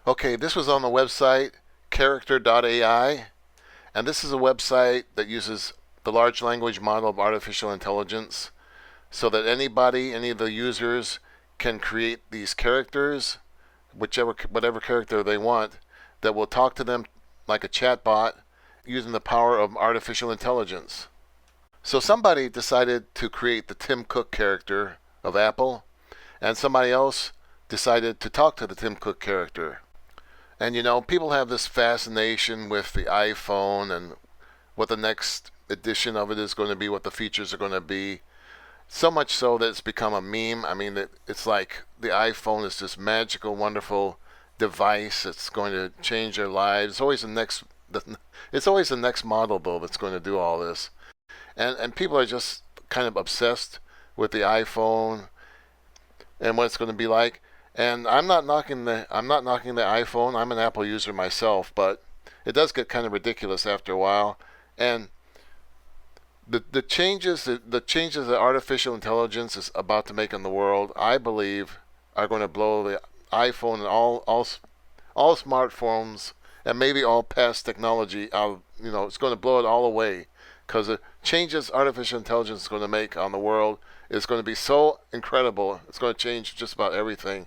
Okay, this was on the website character.ai, and this is a website that uses the large language model of artificial intelligence so that anybody, any of the users, can create these characters, whatever character they want, that will talk to them like a chatbot using the power of artificial intelligence. So somebody decided to create the Tim Cook character of Apple, and somebody else decided to talk to the Tim Cook character. And people have this fascination with the iPhone and what the next edition of it is going to be, what the features are going to be. So much so that it's become a meme. I mean, it's like the iPhone is this magical, wonderful device that's going to change their lives. It's always the next model though that's going to do all this. And people are just kind of obsessed with the iPhone and what it's going to be like. And I'm not knocking the iPhone. I'm an Apple user myself, but it does get kind of ridiculous after a while. And the changes that artificial intelligence is about to make in the world, I believe, are going to blow the iPhone and all smartphones and maybe all past technology out. It's going to blow it all away because the changes artificial intelligence is going to make on the world is going to be so incredible. It's going to change just about everything.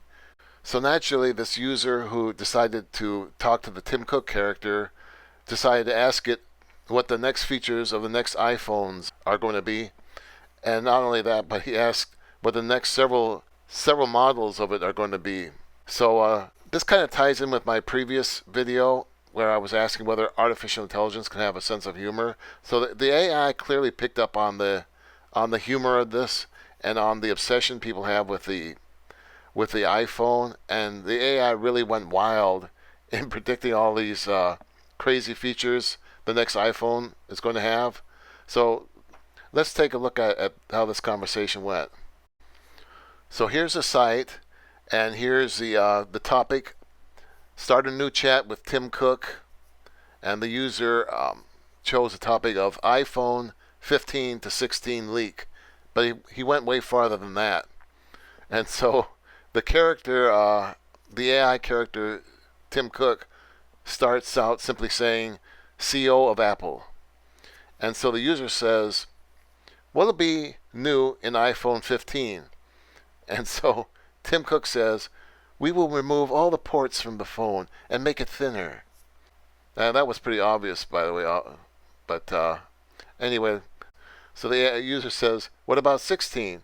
So naturally, this user who decided to talk to the Tim Cook character decided to ask it what the next features of the next iPhones are going to be. And not only that, but he asked what the next several models of it are going to be. So this kind of ties in with my previous video where I was asking whether artificial intelligence can have a sense of humor. So the AI clearly picked up on the humor of this and on the obsession people have with the iPhone, and the AI really went wild in predicting all these crazy features the next iPhone is going to have. So let's take a look at how this conversation went. So here's the site, and here's the topic. Start a new chat with Tim Cook, and the user chose the topic of iPhone 15 to 16 leak, but he went way farther than that. And so the AI character Tim Cook starts out simply saying CEO of Apple. And so the user says, what'll be new in iPhone 15? And so Tim Cook says, we will remove all the ports from the phone and make it thinner. And that was pretty obvious, by the way. But anyway, so the user says, what about 16?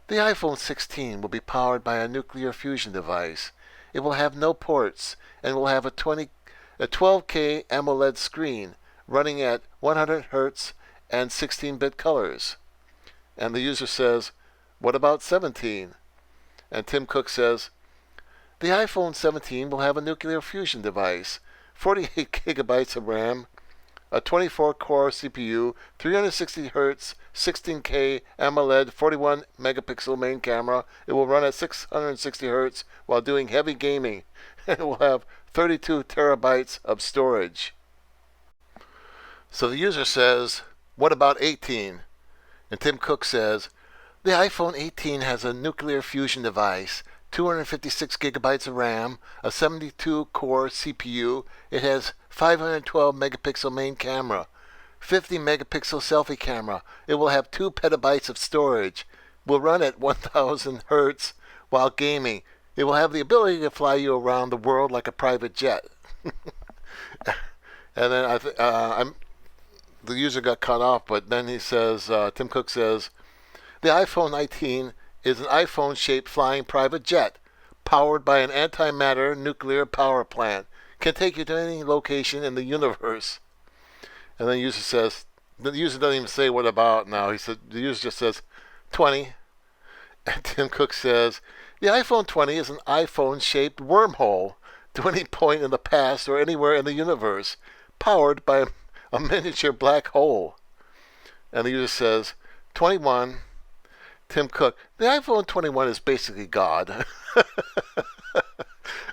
The iPhone 16 will be powered by a nuclear fusion device. It will have no ports and will have a 12K AMOLED screen running at 100 Hz and 16-bit colors. And the user says, what about 17? And Tim Cook says, the iPhone 17 will have a nuclear fusion device, 48 gigabytes of RAM, a 24-core CPU, 360 Hz, 16K AMOLED, 41 megapixel main camera. It will run at 660 Hz while doing heavy gaming. And it will have 32 terabytes of storage. So the user says, what about 18? And Tim Cook says, the iPhone 18 has a nuclear fusion device, 256 gigabytes of RAM, a 72-core CPU. It has 512 megapixel main camera, 50 megapixel selfie camera. It will have 2 petabytes of storage. Will run at 1000 Hz while gaming. It will have the ability to fly you around the world like a private jet. And then the user got cut off, but then he says, Tim Cook says, the iPhone 19 is an iPhone-shaped flying private jet powered by an antimatter nuclear power plant. Can take you to any location in the universe. And then the user doesn't even say what about now. The user just says 20. And Tim Cook says, the iPhone 20 is an iPhone-shaped wormhole to any point in the past or anywhere in the universe, powered by a miniature black hole. And the user says, 21. Tim Cook, the iPhone 21 is basically God.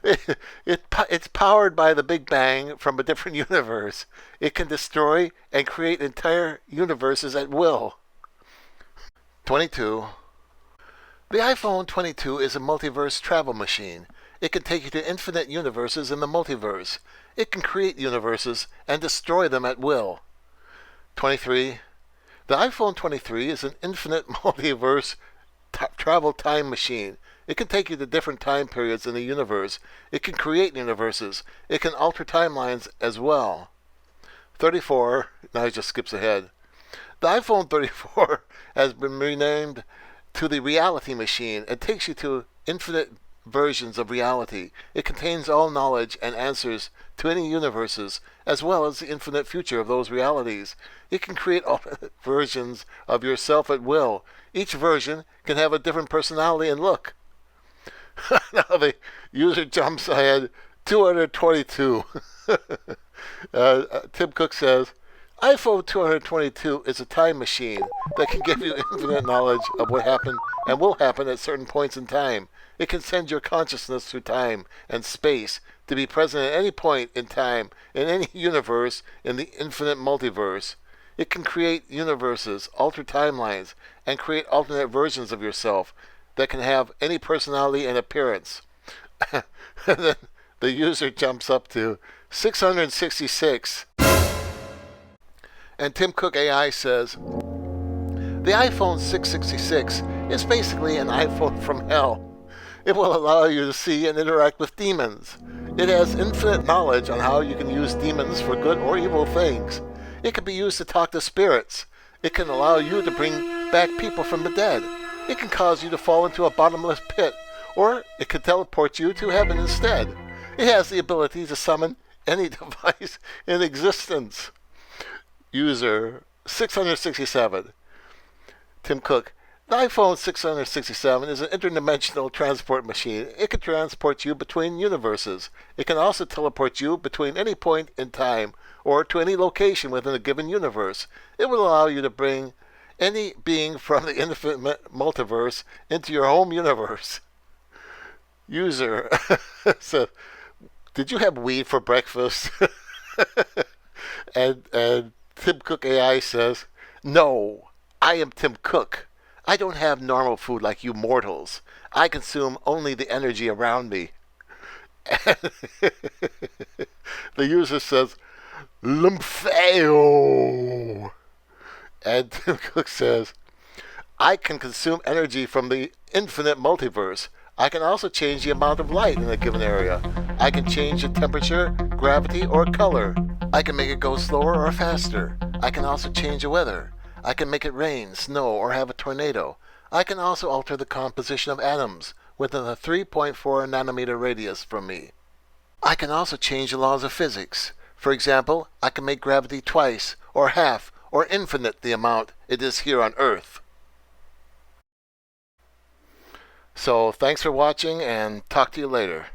It's powered by the Big Bang from a different universe. It can destroy and create entire universes at will. 22. The iPhone 22 is a multiverse travel machine. It can take you to infinite universes in the multiverse. It can create universes and destroy them at will. 23. The iPhone 23 is an infinite multiverse travel time machine. It can take you to different time periods in the universe. It can create universes. It can alter timelines as well. 34. Now it just skips ahead. The iPhone 34 has been renamed to the reality machine. It takes you to infinite versions of reality. It contains all knowledge and answers to any universes, as well as the infinite future of those realities. It can create alternate versions of yourself at will. Each version can have a different personality and look. Now the user jumps ahead 222. Tim Cook says, iPhone 222 is a time machine that can give you infinite knowledge of what happened and will happen at certain points in time. It can send your consciousness through time and space to be present at any point in time in any universe in the infinite multiverse. It can create universes, alter timelines, and create alternate versions of yourself that can have any personality and appearance. And then the user jumps up to 666. And Tim Cook AI says, the iPhone 666 is basically an iPhone from hell. It will allow you to see and interact with demons. It has infinite knowledge on how you can use demons for good or evil things. It can be used to talk to spirits. It can allow you to bring back people from the dead. It can cause you to fall into a bottomless pit, or it can teleport you to heaven instead. It has the ability to summon any device in existence. User 667. Tim Cook. The iPhone 667 is an interdimensional transport machine. It can transport you between universes. It can also teleport you between any point in time or to any location within a given universe. It will allow you to bring any being from the infinite multiverse into your home universe. User said, did you have weed for breakfast? and Tim Cook AI says, no, I am Tim Cook. I don't have normal food like you mortals. I consume only the energy around me. And the user says, Lumpheo. And Tim Cook says, I can consume energy from the infinite multiverse. I can also change the amount of light in a given area. I can change the temperature, gravity, or color. I can make it go slower or faster. I can also change the weather. I can make it rain, snow, or have a tornado. I can also alter the composition of atoms within a 3.4 nanometer radius from me. I can also change the laws of physics. For example, I can make gravity twice, or half, or infinite the amount it is here on Earth. So thanks for watching, and talk to you later.